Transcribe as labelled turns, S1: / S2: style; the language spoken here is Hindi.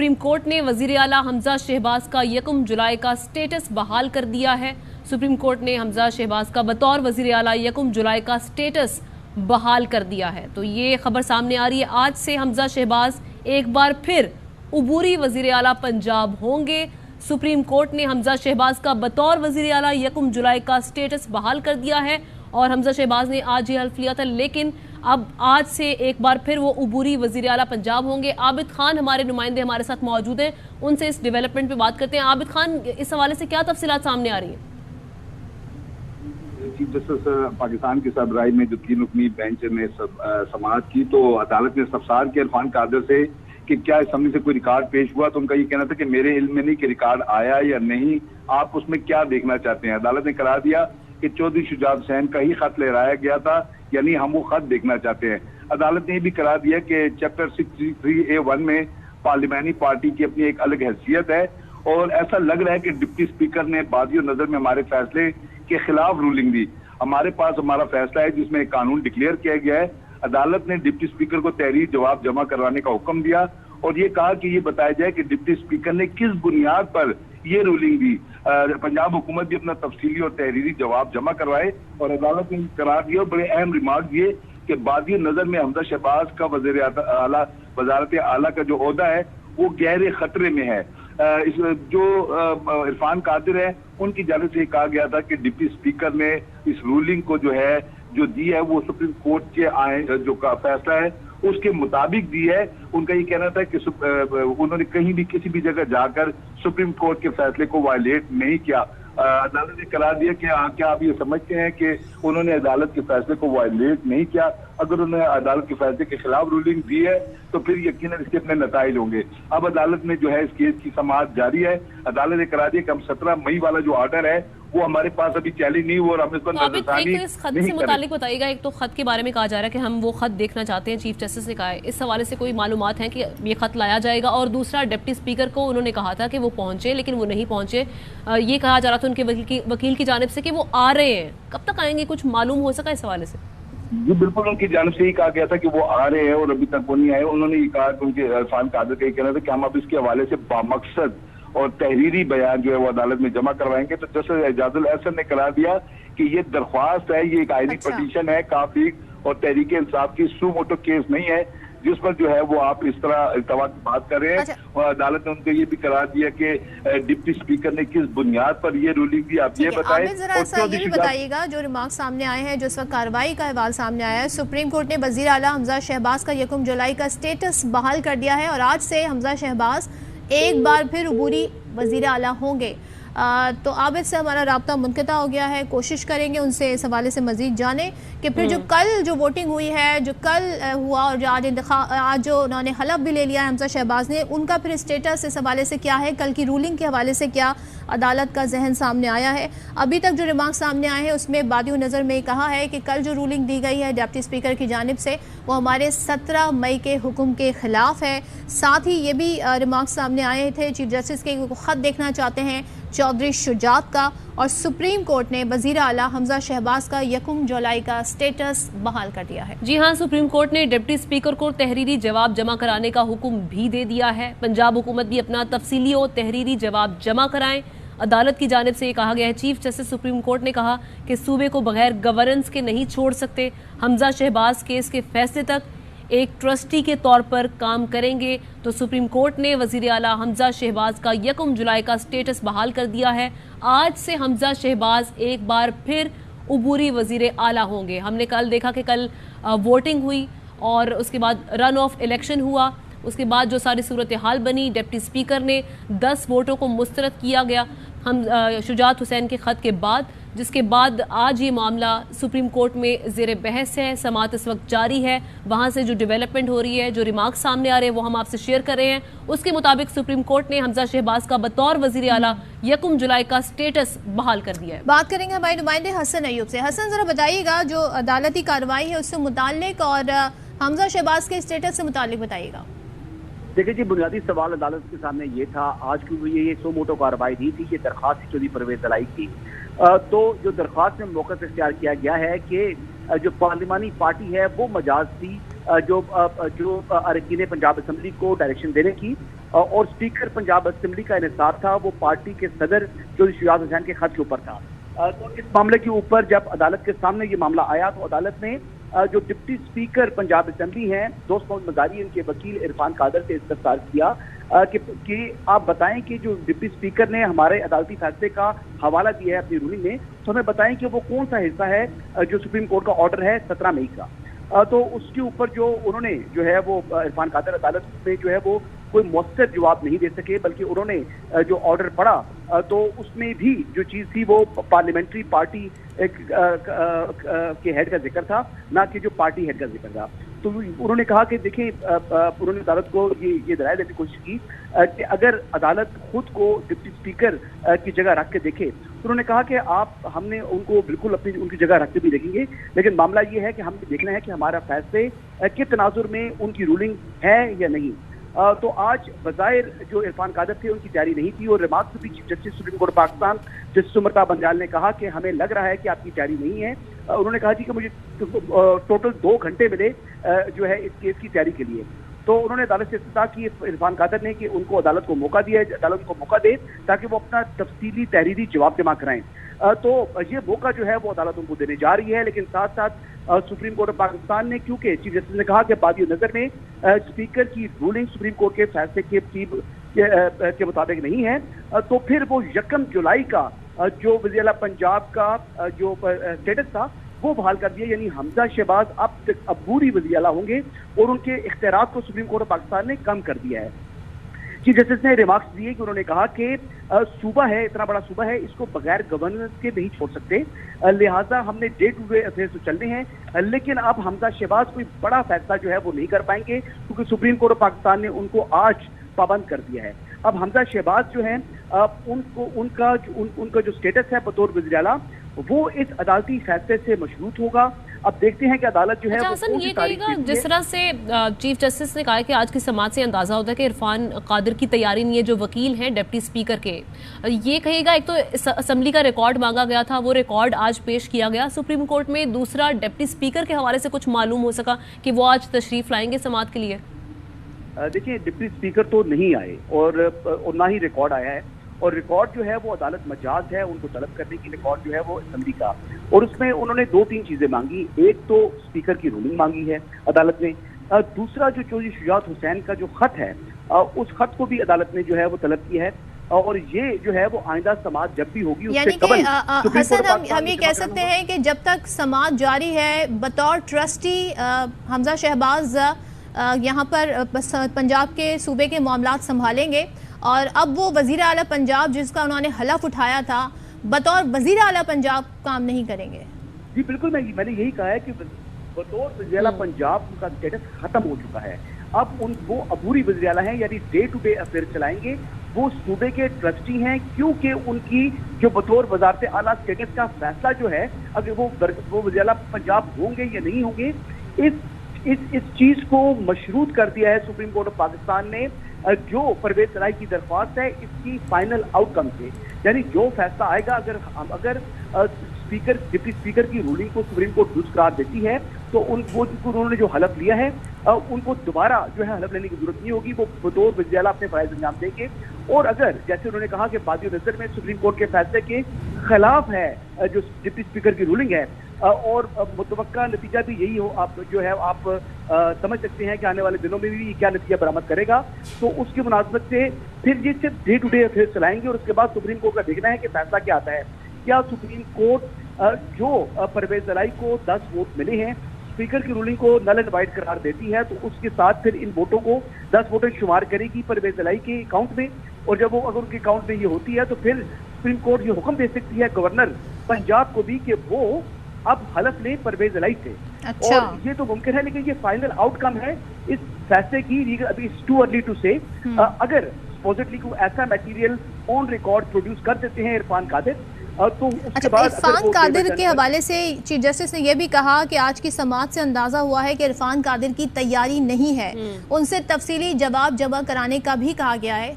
S1: सुप्रीम कोर्ट ने वजीर आला हमजा शहबाज का 1 जुलाई का स्टेटस बहाल कर दिया है। सुप्रीम कोर्ट ने हमजा शहबाज का बतौर वजीर आला 1 जुलाई का स्टेटस बहाल कर दिया है। तो ये खबर सामने आ रही है, आज से हमजा शहबाज एक बार फिर उबूरी वजीर आला पंजाब होंगे। सुप्रीम कोर्ट ने हमजा शहबाज का बतौर वजीर आला 1 जुलाई का स्टेटस बहाल कर दिया है और हमजा शहबाज ने आज ये हल्फ लिया था, लेकिन अब आज से एक बार फिर वो उबूरी वजीर आला पंजाब होंगे। आबिद खान हमारे नुमाइंदे हमारे साथ मौजूद हैं, उनसे इस डेवलपमेंट पे बात करते हैं। आबिद खान, इस हवाले से क्या तफसीलात सामने आ रही हैं?
S2: चीफ जस्टिस पाकिस्तान की सरबराही में जो 3 रुकनी बेंच ने समाअत की, तो अदालत ने इस्तफसार किया इरफान कादिर से कि क्या असम्बली से कोई रिकॉर्ड पेश हुआ। तो उनका ये कहना था कि मेरे इल्म में नहीं कि रिकॉर्ड आया या नहीं, आप उसमें क्या देखना चाहते हैं। अदालत ने करार दिया कि चौधरी शुजात हुसैन का ही खत लहराया गया था, यानी हम वो खत देखना चाहते हैं। अदालत ने भी करार दिया कि चैप्टर 633A1 में पार्लियामानी पार्टी की अपनी एक अलग हैसियत है और ऐसा लग रहा है कि डिप्टी स्पीकर ने बादियो नजर में हमारे फैसले के खिलाफ रूलिंग दी। हमारे पास हमारा फैसला है जिसमें एक कानून डिक्लेयर किया गया है। अदालत ने डिप्टी स्पीकर को तहरीर जवाब जमा करवाने का हुक्म दिया और ये कहा कि ये बताया जाए कि डिप्टी स्पीकर ने किस बुनियाद पर ये रूलिंग दी। पंजाब हुकूमत भी अपना तफसीली और तहरीरी जवाब जमा करवाए और अदालत ने करार दिया। बड़े अहम रिमार्क दिए कि बादी नजर में हमजा शहबाज का वज़ीर आला वजारत आला का जो ओहदा है वो गहरे खतरे में है। इस जो इरफान कादिर है उनकी जानिब से कहा गया था कि डिप्टी स्पीकर ने इस रूलिंग को जो है जो दी है वो सुप्रीम कोर्ट के जो का फैसला है उसके मुताबिक दी है। उनका ये कहना था कि उन्होंने कहीं भी किसी भी जगह जाकर सुप्रीम कोर्ट के फैसले को वायलेट नहीं किया। अदालत ने करार दिया कि क्या आप ये समझते हैं कि उन्होंने अदालत के फैसले को वायलेट नहीं किया। अगर उन्होंने अदालत के फैसले के खिलाफ रूलिंग दी है तो फिर यकीनन इसके अपने नताइज होंगे। अब अदालत में जो है इस केस की समाअत जारी है। अदालत ने करार दिया कि हम 17 मई वाला जो ऑर्डर है वो हमारे पास अभी चैलेंज नहीं हुआ और हम इस पर नजरसानी
S1: इस खत से मुतालिक बताइएगा। एक तो खत के बारे में कहा जा रहा है कि हम वो खत देखना चाहते हैं, चीफ जस्टिस ने कहा है। इस हवाले से कोई मालूमात है कि ये खत लाया जाएगा? और दूसरा, डिप्टी स्पीकर को उन्होंने कहा था कि वो पहुंचे लेकिन वो नहीं पहुंचे। ये कहा जा रहा था उनके वकील की जानिब से कि वो आ रहे हैं, कब तक आएंगे? कुछ मालूम हो सका इस हवाले से?
S2: जी बिल्कुल, उनकी जानिब से ही कहा गया था कि वो आ रहे हैं और अभी तक वो नहीं आए। उन्होंने ये कहा कि उनके इरफान कादिर का ये कहना था कि हम अब इसके हवाले से बामकसद और तहरीरी बयान जो है वो अदालत में जमा करवाएंगे। तो जस्टिस एजाजुल एहसन ने करार दिया कि ये दरख्वास्त है, ये एक आईनी पटिशन है, काफी और तहरीक इंसाफ की सू मोटो केस नहीं है जिस पर जो है वो आप इस तरह इल्तवा की बात कर रहे हैं। और अदालत ने उनको ये भी करार दिया कि डिप्टी स्पीकर ने किस बुनियाद पर ये रूलिंग दी, आप ये बताएं।
S3: जरा ऐसा ये भी बताइएगा, जो रिमार्क सामने आए हैं, जो इस वक्त कार्रवाई का अहवाल सामने आया है, सुप्रीम कोर्ट ने वजीर आला हमजा शहबाज का 1 जुलाई का स्टेटस बहाल कर दिया है और आज से हमजा शहबाज एक बार फिर उबूरी वजीर आला होंगे। तो आबिद से हमारा राब्ता मुनक़ता हो गया है, कोशिश करेंगे उनसे इस हवाले से मजीद जाने कि फिर जो कल जो वोटिंग हुई है, जो कल हुआ और जो आज जो उन्होंने हलफ भी ले लिया है हमजा शहबाज ने, उनका फिर स्टेटस इस हवाले से क्या है? कल की रूलिंग के हवाले से क्या अदालत का जहन सामने आया है? अभी तक जो रिमार्क सामने आए हैं उसमें बादियो नज़र में कहा है कि कल जो रूलिंग दी गई है डिप्टी स्पीकर की जानिब से वो हमारे 17 मई के हुक्म के खिलाफ है। साथ ही ये भी रिमार्क सामने आए थे चीफ जस्टिस के खत देखना चाहते हैं चौधरी शुजात का, और सुप्रीम कोर्ट ने वजीर आला हमजा शहबाज का 1 जुलाई का स्टेटस बहाल कर दिया है।
S1: जी हाँ, सुप्रीम कोर्ट ने डिप्टी स्पीकर को तहरीरी जवाब जमा कराने का हुक्म भी दे दिया है। पंजाब हुकूमत भी अपना तफसीली और तहरीरी जवाब जमा कराएं। अदालत की जानिब से ये कहा गया है, चीफ जस्टिस सुप्रीम कोर्ट ने कहा कि सूबे को बगैर गवर्नेंस के नहीं छोड़ सकते। हमजा शहबाज केस के फैसले तक एक ट्रस्टी के तौर पर काम करेंगे। तो सुप्रीम कोर्ट ने वजीर आला हमजा शहबाज का 1 जुलाई का स्टेटस बहाल कर दिया है। आज से हमजा शहबाज एक बार फिर उबूरी वजीर आला होंगे। हमने कल देखा कि कल वोटिंग हुई और उसके बाद रन ऑफ इलेक्शन हुआ। उसके बाद जो सारी सूरत हाल बनी, डिप्टी स्पीकर ने 10 वोटों को मुस्तरद किया गया हम शुजात हुसैन के खत के बाद, जिसके बाद आज ये मामला सुप्रीम कोर्ट में ज़ेर बहस है। समाअत इस वक्त जारी है। वहाँ से जो डेवलपमेंट हो रही है, जो रिमार्क सामने आ रहे हैं वो हम आपसे शेयर कर रहे हैं। उसके मुताबिक सुप्रीम कोर्ट ने हमजा शहबाज का बतौर वजीर आला 1 जुलाई का स्टेटस बहाल कर दिया है।
S3: बात करेंगे हमारे नुमाइंदे हसन अयूब से। हसन, जरा बताइएगा जो अदालती कार्रवाई है उससे मुताल्लिक और हमजा शहबाज के स्टेटस से मुताल्लिक बताइएगा।
S4: देखिए जी, बुनियादी सवाल अदालत के सामने ये था, आज की ये सो मोटो कार्रवाई नहीं थी, ये दरख्वास्त चौधरी परवेज दलाई की। तो जो दरख्वास्त में मौका इख्तियार किया गया है कि जो पार्लिमानी पार्टी है वो मजाज थी जो अरकान पंजाब असेंबली को डायरेक्शन देने की, और स्पीकर पंजाब असेंबली का इन्हिसार था वो पार्टी के सदर चौधरी शुजात हुसैन के खत के ऊपर था। तो इस मामले के ऊपर जब अदालत के सामने ये मामला आया तो अदालत ने जो डिप्टी स्पीकर पंजाब असेंबली हैं दोस्त मोहम्मद मजारी, इनके वकील इरफान कादर से इस्तफसार किया कि आप बताएं कि जो डिप्टी स्पीकर ने हमारे अदालती फैसले का हवाला दिया है अपनी रूलिंग में, तो हमें बताएं कि वो कौन सा हिस्सा है जो सुप्रीम कोर्ट का ऑर्डर है 17 मई का। तो उसके ऊपर जो उन्होंने जो है वो इरफान कादर अदालत में जो है वो कोई मौसर जवाब नहीं दे सके, बल्कि उन्होंने जो ऑर्डर पढ़ा तो उसमें भी जो चीज़ थी वो पार्लियामेंट्री पार्टी के हेड का जिक्र था, ना कि जो पार्टी हेड का जिक्र था। तो उन्होंने कहा कि देखिए, उन्होंने अदालत को ये दलाइल देने की कोशिश की कि अगर अदालत खुद को डिप्टी स्पीकर की जगह रख के देखे, तो उन्होंने कहा कि हमने उनको बिल्कुल अपनी उनकी जगह रख के भी देखेंगे, लेकिन मामला ये है कि हमें देखना है कि हमारा फैसले के तनाजुर में उनकी रूलिंग है या नहीं। तो आज बज़ाहिर जो इरफान कादर थे उनकी तैयारी नहीं थी, और रिमार्क्स भी chief justice supreme court Pakistan justice Umar Bandial ने कहा कि हमें लग रहा है कि आपकी तैयारी नहीं है। उन्होंने कहा जी कि मुझे टोटल 2 घंटे मिले जो है इस केस की तैयारी के लिए। तो उन्होंने अदालत से इस्तदा की इरफान कादर ने कि उनको अदालत को मौका दिया, अदालत को मौका दे ताकि वो अपना तफसीली तहरीरी जवाब जमा कराएं। तो ये मौका जो है वो अदालत उनको देने जा रही है, लेकिन साथ साथ सुप्रीम कोर्ट ऑफ पाकिस्तान ने, क्योंकि चीफ जस्टिस ने कहा कि बादी नजर में स्पीकर की रूलिंग सुप्रीम कोर्ट के फैसले के मुताबिक नहीं है, तो फिर वो 1 जुलाई का जो वज़ीर आला पंजाब का जो स्टेटस था वो बहाल कर दिया, यानी हमजा शहबाज अब अबूरी वज़ीर आला होंगे और उनके इख्तियारात को सुप्रीम कोर्ट ऑफ पाकिस्तान ने कम कर दिया है। चीफ जस्टिस ने रिमार्क्स दिए कि उन्होंने कहा कि सूबा है, इतना बड़ा सूबा है, इसको बगैर गवर्नेंस के नहीं छोड़ सकते, लिहाजा हमने डे टू डे अफेयर्स तो चलने हैं, लेकिन अब हमजा शहबाज कोई बड़ा फैसला जो है वो नहीं कर पाएंगे, क्योंकि सुप्रीम कोर्ट ऑफ पाकिस्तान ने उनको आज पाबंद कर दिया है। अब हमजा शहबाज जो है उनका जो स्टेटस है बतौर वज़ीर आला वो इस अदालती फैसले से मशरूत होगा। अब देखते हैं कि अदालत जो है
S1: हसन, ये कहेगा जिस तरह से चीफ जस्टिस ने कहा कि आज की समाअत से अंदाजा होता है कि इरफान कादर की तैयारी नहीं है, जो वकील हैं डिप्टी स्पीकर के, ये कहेगा एक तो असेंबली का रिकॉर्ड मांगा गया था, वो रिकॉर्ड आज पेश किया गया सुप्रीम कोर्ट में, दूसरा डिप्टी स्पीकर के हवाले से कुछ मालूम हो सका कि वो आज तशरीफ लाएंगे समाअत के लिए?
S4: देखिए, डिप्टी स्पीकर तो नहीं आए और ना ही रिकॉर्ड आया है, और रिकॉर्ड जो है वो अदालत मजाज है उनको तलब करने की, रिकॉर्ड जो है वो असेंबली का, और उसमें उन्होंने 2-3 चीजें मांगी। एक तो स्पीकर की रूलिंग मांगी है अदालत ने, दूसरा जो चौधरी शुजात हुसैन का जो खत है उस खत को भी अदालत ने जो है वो तलब किया है, और ये जो है वो आइंदा समाअत जब भी होगी उससे कबल
S3: हसन हम ये कह सकते हैं कि जब तक समाअत जारी है बतौर ट्रस्टी हमजा शहबाज यहाँ पर पंजाब के सूबे के मामलात संभालेंगे, और अब वो वज़ीर आला पंजाब जिसका उन्होंने हलफ उठाया था बतौर वज़ीर आला पंजाब काम नहीं करेंगे।
S4: जी बिल्कुल, मैंने यही कहा है कि बतौर वज़ीर आला पंजाब उनका स्टेटस खत्म हो चुका है। अब वो अबूरी वज़ीर आला हैं, यानी डे टू डे अफेयर चलाएंगे, वो सूबे के ट्रस्टी हैं, क्योंकि उनकी जो बतौर वज़ारत आला स्टेटस का फैसला जो है, अगर वो वज़ीर आला पंजाब होंगे या नहीं होंगे, इस चीज को मशरूत कर दिया है सुप्रीम कोर्ट ऑफ पाकिस्तान ने जो परवेज सराई की दरख्वास्त है इसकी फाइनल आउटकम से, यानी जो फैसला आएगा, अगर स्पीकर डिप्टी स्पीकर की रूलिंग को सुप्रीम कोर्ट दुरुस्त करार देती है तो उन्होंने जो हलफ लिया है उनको दोबारा जो है हलफ लेने की जरूरत नहीं होगी, वो बतौर वज़ीर आला अपने फराइज़ अंजाम देंगे। और अगर जैसे उन्होंने कहा कि बादी नजर में सुप्रीम कोर्ट के फैसले के खिलाफ है जो डिप्टी स्पीकर की रूलिंग है, और मुतवक्का नतीजा भी यही हो, आप जो है आप समझ सकते हैं कि आने वाले दिनों में भी क्या नतीजा बरामद करेगा, तो उसकी मुनासबत से फिर ये सिर्फ डे टू डे अफेयर चलाएंगे, और उसके बाद सुप्रीम कोर्ट का देखना है कि फैसला क्या आता है। क्या सुप्रीम कोर्ट जो परवेज दलाई को 10 वोट मिले हैं, स्पीकर की रूलिंग को नल एंड वाइड करार देती है, तो उसके साथ फिर इन वोटों को 10 वोटें शुमार करेगी परवेज दलाई के अकाउंट में, और जब वो अगर उनके अकाउंट में ये होती है तो फिर सुप्रीम कोर्ट ये हुक्म दे सकती है गवर्नर पंजाब को भी कि वो अब हलफ ले परवेज दलाई से।
S3: अच्छा।
S4: और ये तो मुमकिन है, लेकिन ये फाइनल आउटकम है इस फैसले की, अभी इट्स टू अर्ली टू से। अगर सपोजिटली को ऐसा मटेरियल ऑन रिकॉर्ड प्रोड्यूस कर देते हैं इरफान कादिर, तो उसके बाद
S3: इरफान कादिर के हवाले से चीफ जस्टिस ने यह भी कहा कि आज की समाअत से अंदाजा हुआ है कि इरफान कादिर की तैयारी नहीं है, उनसे तफसीली जवाब जमा कराने का भी कहा गया है।